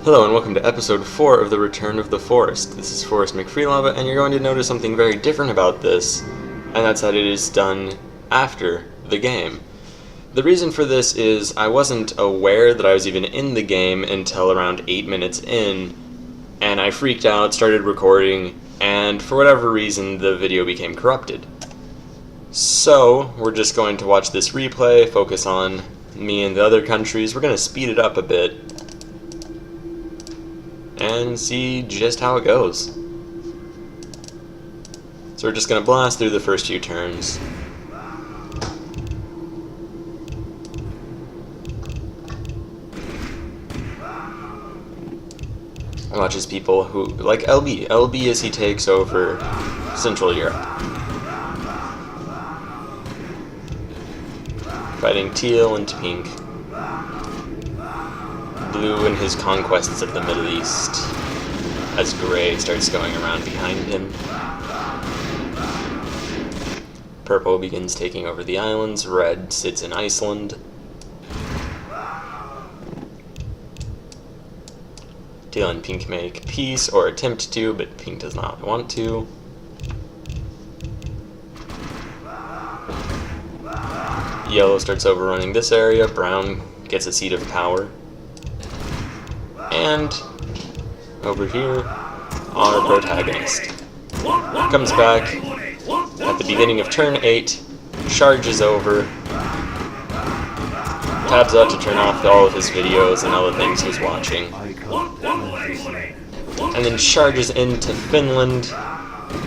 Hello and welcome to episode 4 of The Return of the Forest. This is Forest McFreelava, and you're going to notice something very different about this, and that's that it is done after the game. The reason for this is I wasn't aware that I was even in the game until around 8 minutes in, and I freaked out, started recording, and for whatever reason the video became corrupted. So, we're just going to watch this replay, focus on me and the other countries. We're going to speed it up a bit and see just how it goes. So we're just going to blast through the first few turns. I watch as people who, like LB as he takes over Central Europe. Fighting teal and pink. Blue in his conquests of the Middle East, as gray starts going around behind him. Purple begins taking over the islands, red sits in Iceland. Teal and pink make peace, or attempt to, but pink does not want to. Yellow starts overrunning this area, brown gets a seat of power. And over here, our protagonist comes back at the beginning of turn 8, charges over, tabs out to turn off all of his videos and other things he's watching, and then charges into Finland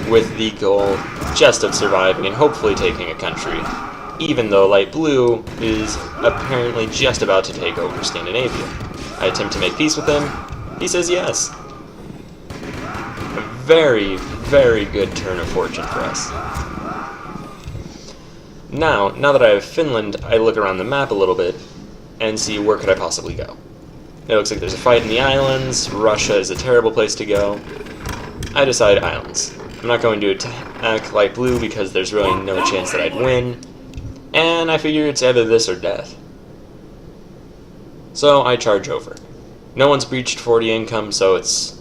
with the goal just of surviving and hopefully taking a country, even though light blue is apparently just about to take over Scandinavia. I attempt to make peace with him. He says yes. A very, very good turn of fortune for us. Now that I have Finland, I look around the map a little bit and see where could I possibly go. It looks like there's a fight in the islands. Russia is a terrible place to go. I decide islands. I'm not going to attack light blue because there's really no chance that I'd win. And I figure it's either this or death. So I charge over. No one's breached 40 income, so it's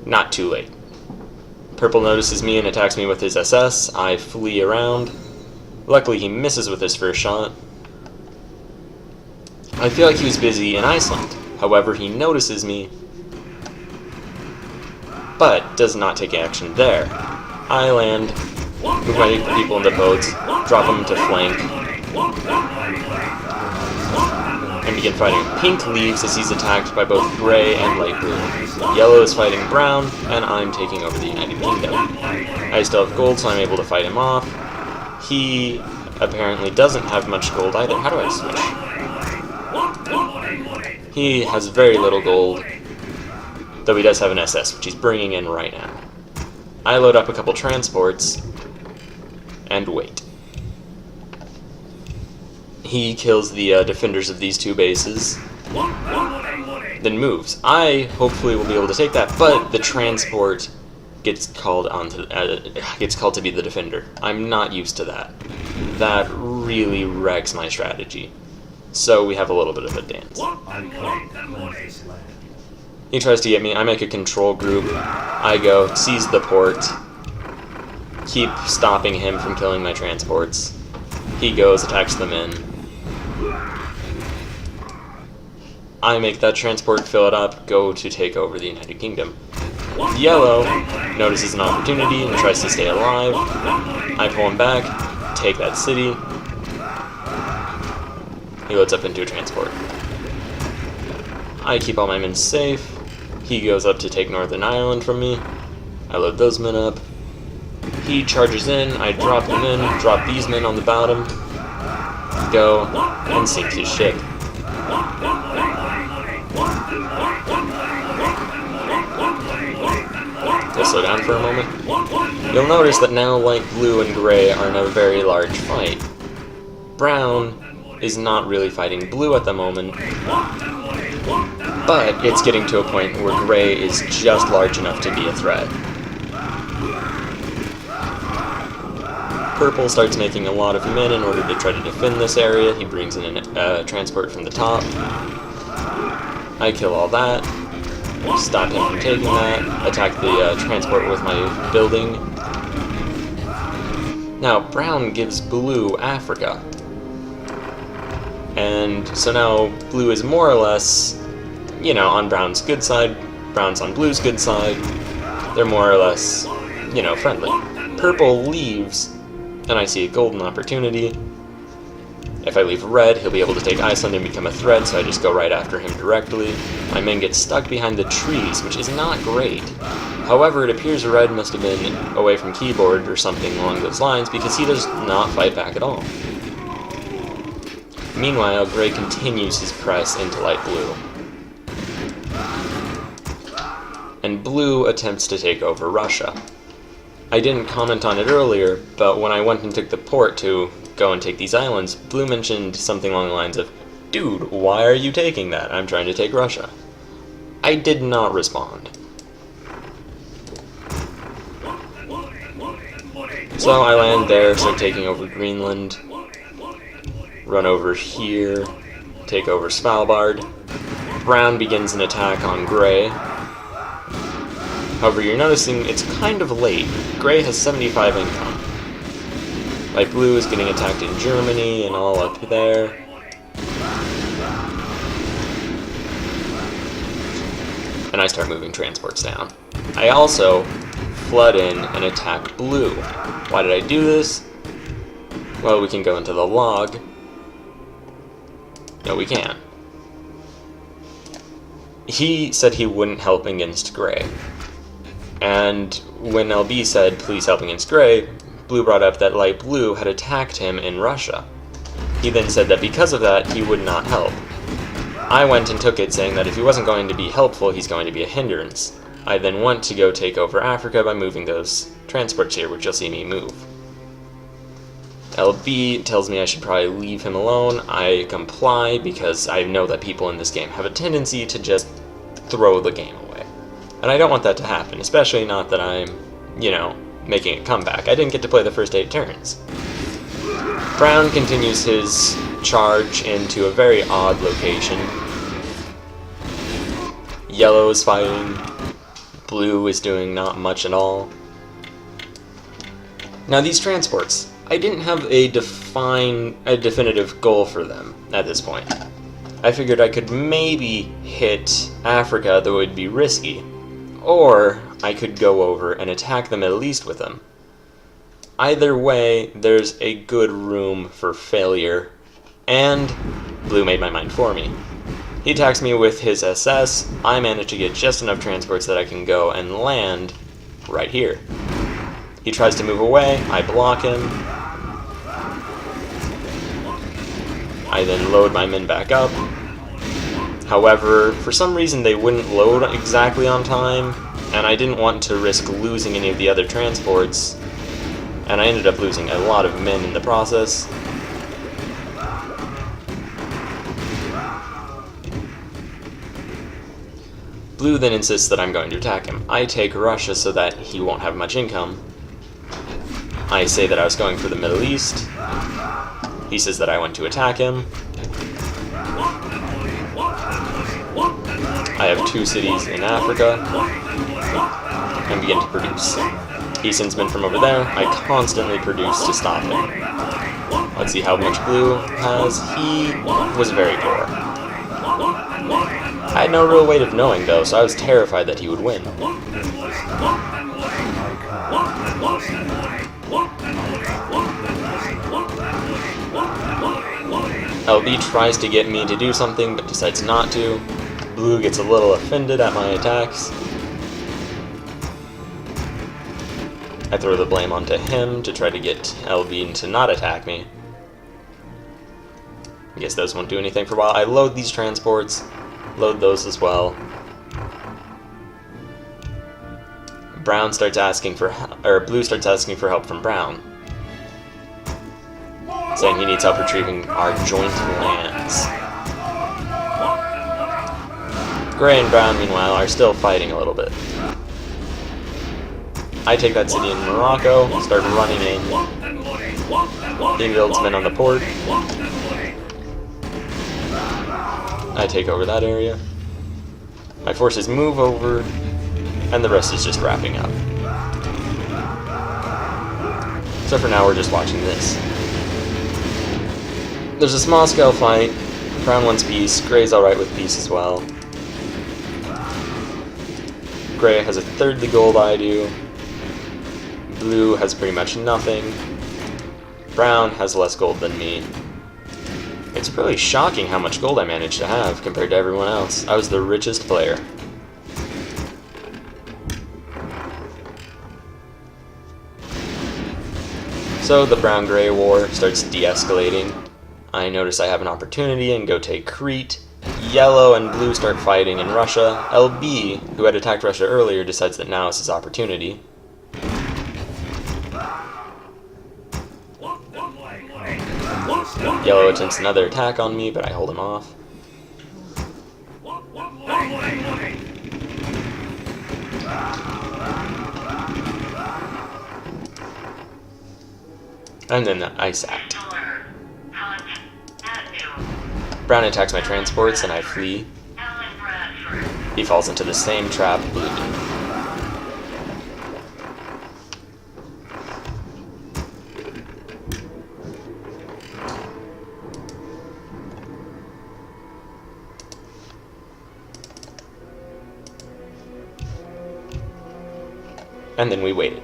not too late. Purple notices me and attacks me with his SS. I flee around. Luckily he misses with his first shot. I feel like he was busy in Iceland. However, he notices me, but does not take action there. I land, move my people into boats, drop them to flank, and begin fighting. Pink leaves as he's attacked by both gray and light blue. Yellow is fighting brown, and I'm taking over the United Kingdom. I still have gold, so I'm able to fight him off. He apparently doesn't have much gold either. How do I switch? He has very little gold, though he does have an SS, which he's bringing in right now. I load up a couple transports, and wait. He kills the defenders of these two bases, then moves. I hopefully will be able to take that, but the transport gets called to be the defender. I'm not used to that. That really wrecks my strategy. So we have a little bit of a dance. He tries to get me. I make a control group. I go, seize the port, keep stopping him from killing my transports. He goes, attacks the men. I make that transport, fill it up, go to take over the United Kingdom. Yellow notices an opportunity and tries to stay alive. I pull him back, take that city. He loads up into a transport. I keep all my men safe. He goes up to take Northern Ireland from me. I load those men up. He charges in, I drop them in, drop these men on the bottom, go, and sink his ship. We'll slow down for a moment. You'll notice that now light blue and gray are in a very large fight. Brown is not really fighting blue at the moment, but it's getting to a point where gray is just large enough to be a threat. Purple starts making a lot of men in order to try to defend this area. He brings in a transport from the top. I kill all that. stop him from taking that, attack the transport with my building. Now, Brown gives Blue Africa. And so now Blue is more or less, you know, on Brown's good side, Brown's on Blue's good side. They're more or less, you know, friendly. Purple leaves, and I see a golden opportunity. If I leave Red, he'll be able to take Iceland and become a threat, so I just go right after him directly. My men get stuck behind the trees, which is not great. However, it appears Red must have been away from keyboard or something along those lines, because he does not fight back at all. Meanwhile, Gray continues his press into light blue. And Blue attempts to take over Russia. I didn't comment on it earlier, but when I went and took the port to go and take these islands, Blue mentioned something along the lines of, "Dude, why are you taking that? I'm trying to take Russia." I did not respond. So I land there, start taking over Greenland, run over here, take over Svalbard. Brown begins an attack on Gray. However, you're noticing it's kind of late. Gray has 75 income. Light Blue is getting attacked in Germany and all up there. And I start moving transports down. I also flood in and attack Blue. Why did I do this? Well, we can go into the log. No, we can't. He said he wouldn't help against Gray. And when LB said, please help against Gray, Blue brought up that Light Blue had attacked him in Russia. He then said that because of that, he would not help. I went and took it, saying that if he wasn't going to be helpful, he's going to be a hindrance. I then went to go take over Africa by moving those transports here, which you'll see me move. LB tells me I should probably leave him alone. I comply because I know that people in this game have a tendency to just throw the game away. And I don't want that to happen, especially not that I'm, you know, making a comeback. I didn't get to play the first 8 turns. Brown continues his charge into a very odd location. Yellow is fighting. Blue is doing not much at all. Now these transports, I didn't have a definitive goal for them at this point. I figured I could maybe hit Africa, though it would be risky, or I could go over and attack the Middle East with them. Either way, there's a good room for failure, and Blue made my mind for me. He attacks me with his SS. I manage to get just enough transports that I can go and land right here. He tries to move away, I block him. I then load my men back up. However, for some reason they wouldn't load exactly on time, and I didn't want to risk losing any of the other transports, and I ended up losing a lot of men in the process. Blue then insists that I'm going to attack him. I take Russia so that he won't have much income. I say that I was going for the Middle East. He says that I went to attack him. I have 2 cities in Africa, and begin to produce. He sends men from over there. I constantly produce to stop him. Let's see how much Blue has. He was very poor. I had no real way of knowing, though, so I was terrified that he would win. LB tries to get me to do something, but decides not to. Blue gets a little offended at my attacks. I throw the blame onto him to try to get LB to not attack me. I guess those won't do anything for a while. I load these transports, load those as well. Brown starts asking for Blue starts asking for help from Brown, saying he needs help retrieving our joint lands. Gray and Brown, meanwhile, are still fighting a little bit. I take that city in Morocco, start running in. He builds men on the port. I take over that area. My forces move over, and the rest is just wrapping up. So for now, we're just watching this. There's a small-scale fight. Brown wants peace. Gray's alright with peace as well. Gray has a third the gold I do. Blue has pretty much nothing. Brown has less gold than me. It's really shocking how much gold I managed to have compared to everyone else. I was the richest player. So the brown-gray war starts de-escalating. I notice I have an opportunity and go take Crete. Yellow and blue start fighting in Russia. LB, who had attacked Russia earlier, decides that now is his opportunity. Yellow attempts another attack on me, but I hold him off. And then the Ice Act. Brown attacks my transports and I flee. He falls into the same trap blue did. And then we waited.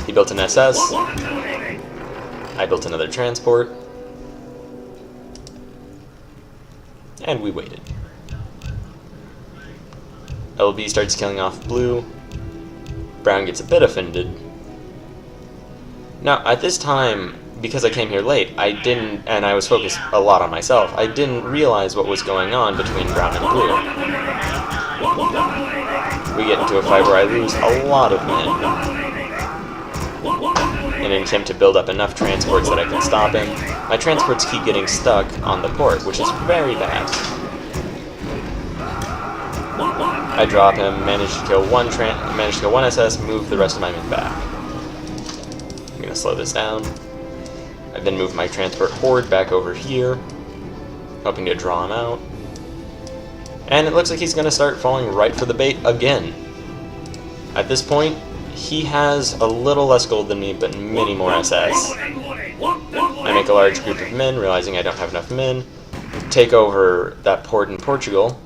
He built an SS. I built another transport. And we waited. LB starts killing off blue. Brown gets a bit offended. Now, at this time, because I came here late, and I was focused a lot on myself, I didn't realize what was going on between brown and blue. We get into a fight where I lose a lot of men. In an attempt to build up enough transports that I can stop him. My transports keep getting stuck on the port, which is very bad. I drop him, manage to kill one SS, move the rest of my men back. I'm gonna slow this down. I then move my transport horde back over here, hoping to draw him out. And it looks like he's gonna start falling right for the bait again. At this point, he has a little less gold than me, but many more SS. I make a large group of men, realizing I don't have enough men, take over that port in Portugal,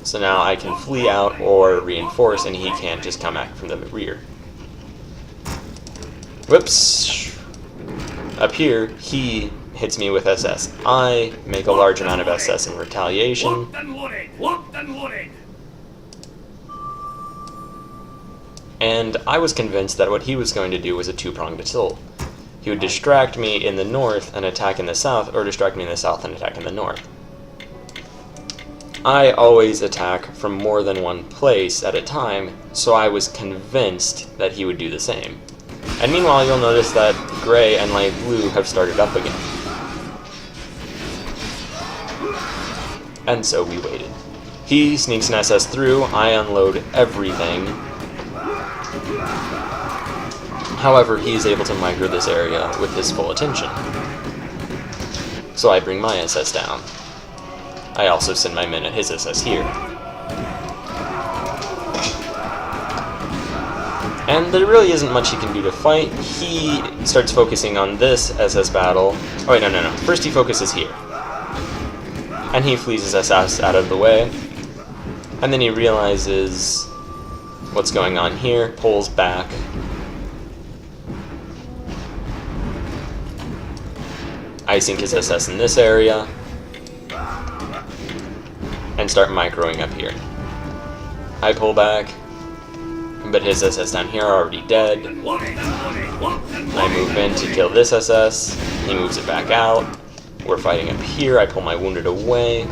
so now I can flee out or reinforce, and he can't just come back from the rear. Whoops! Up here, he hits me with SS. I make a large amount of SS in retaliation. And I was convinced that what he was going to do was a two-pronged assault. He would distract me in the north and attack in the south, or distract me in the south and attack in the north. I always attack from more than one place at a time, so I was convinced that he would do the same. And meanwhile, you'll notice that gray and light blue have started up again. And so we waited. He sneaks an SS through, I unload everything. However, he is able to micro this area with his full attention. So I bring my SS down. I also send my men at his SS here. And there really isn't much he can do to fight. He starts focusing on this SS battle. Oh wait, no. First he focuses here. And he flees his SS out of the way. And then he realizes what's going on here, pulls back. I sink his SS in this area. And start microing up here. I pull back. But his SS down here are already dead. I move in to kill this SS. He moves it back out. We're fighting up here. I pull my wounded away.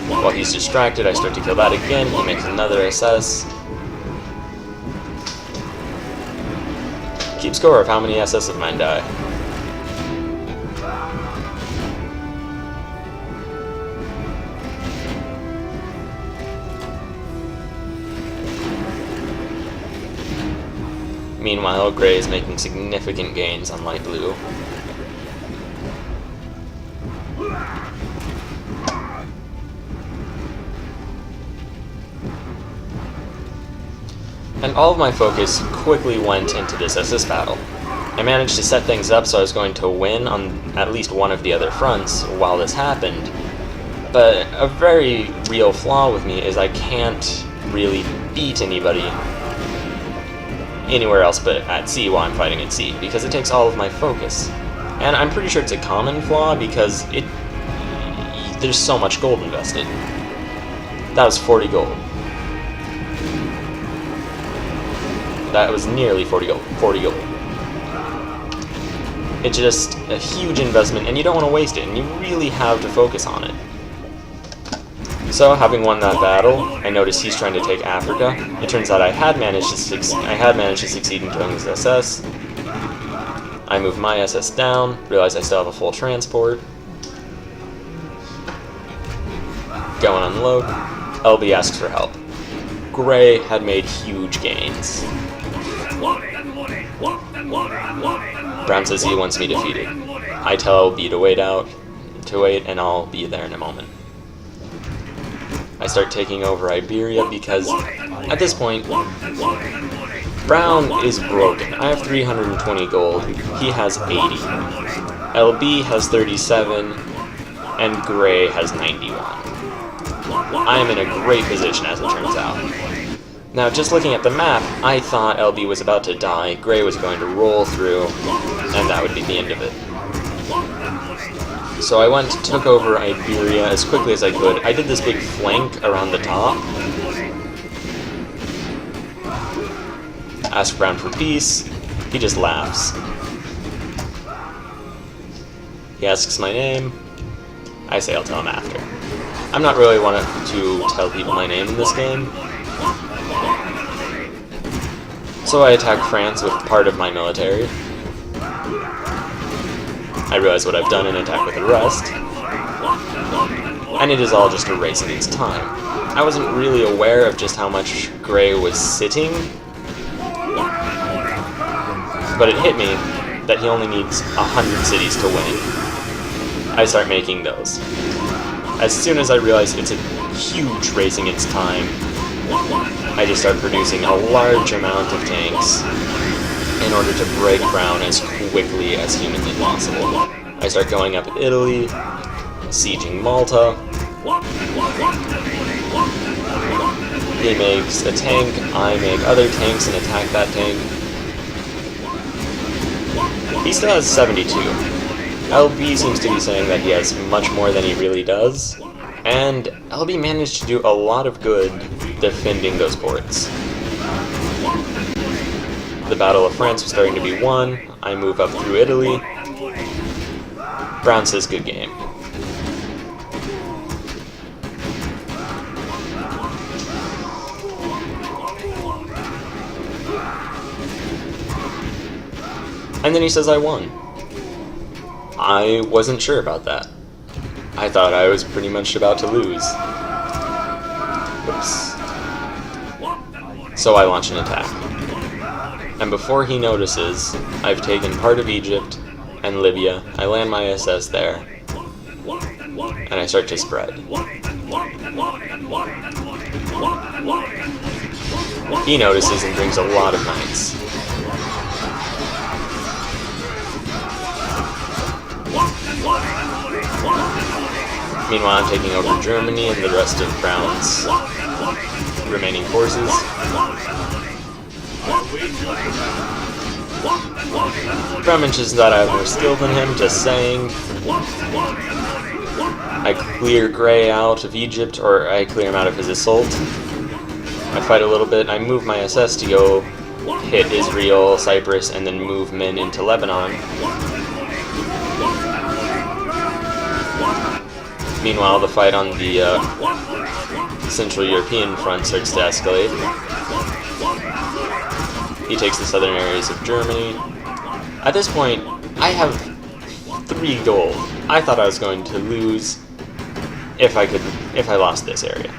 While he's distracted, I start to kill that again. He makes another SS. Keep score of how many SS of mine die. Meanwhile, gray is making significant gains on light blue. all of my focus quickly went into this SS battle. I managed to set things up so I was going to win on at least one of the other fronts while this happened, but a very real flaw with me is I can't really beat anybody anywhere else but at sea while I'm fighting at sea, because it takes all of my focus. And I'm pretty sure it's a common flaw because there's so much gold invested. That was 40 gold. That was nearly 40 gold. 40 gold. It's just a huge investment, and you don't want to waste it, and you really have to focus on it. So, having won that battle, I noticed he's trying to take Africa. It turns out I had managed to succeed in killing his SS. I move my SS down, realize I still have a full transport. Go and unload. LB asks for help. Gray had made huge gains. Brown says he wants me defeated. I tell LB to wait, and I'll be there in a moment. I start taking over Iberia because, at this point, Brown is broken. I have 320 gold, he has 80. LB has 37, and Gray has 91. I am in a great position, as it turns out. Now, just looking at the map, I thought LB was about to die, Gray was going to roll through, and that would be the end of it. So I took over Iberia as quickly as I could. I did this big flank around the top. Ask Brown for peace. He just laughs. He asks my name. I say I'll tell him after. I'm not really one to tell people my name in this game. So I attack France with part of my military. I realize what I've done and attack with the rest. And it is all just a race against time. I wasn't really aware of just how much Gray was sitting, but it hit me that he only needs 100 cities to win. I start making those. As soon as I realize it's a huge race against time, I just start producing a large amount of tanks in order to break Brown as quickly as humanly possible. I start going up Italy, sieging Malta. He makes a tank, I make other tanks and attack that tank. He still has 72. LB seems to be saying that he has much more than he really does, and LB managed to do a lot of good defending those ports. The Battle of France was starting to be won. I move up through Italy. Brown says good game. And then he says I won. I wasn't sure about that. I thought I was pretty much about to lose. Oops. So I launch an attack. And before he notices, I've taken part of Egypt and Libya. I land my SS there. And I start to spread. He notices and brings a lot of knights. Meanwhile, I'm taking over Germany and the rest of Brown's remaining forces. Brown mentions that I have more skill than him, just saying. I clear Gray out of Egypt, or I clear him out of his assault. I fight a little bit, I move my SS to go hit Israel, Cyprus, and then move men into Lebanon. Meanwhile, the fight on the Central European front starts to escalate. He takes the southern areas of Germany. At this point, I have 3 gold. I thought I was going to lose if I lost this area.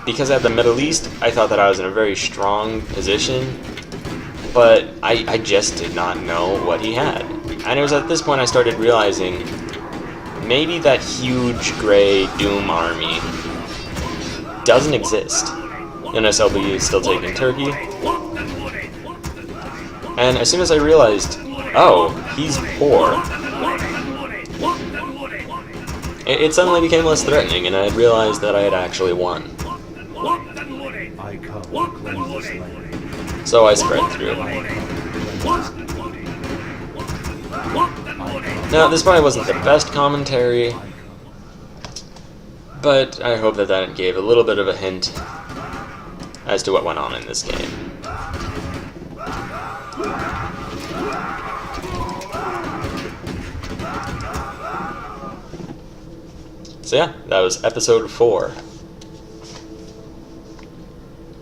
Because at the Middle East, I thought that I was in a very strong position, but I just did not know what he had. And it was at this point I started realizing maybe that huge Gray Doom army doesn't exist. NSLB is still taking Turkey. And as soon as I realized, oh, he's poor, it suddenly became less threatening, and I had realized that I had actually won. I come to claim this land. So I spread through. Now, this probably wasn't the best commentary, but I hope that that gave a little bit of a hint as to what went on in this game. So yeah, that was episode 4.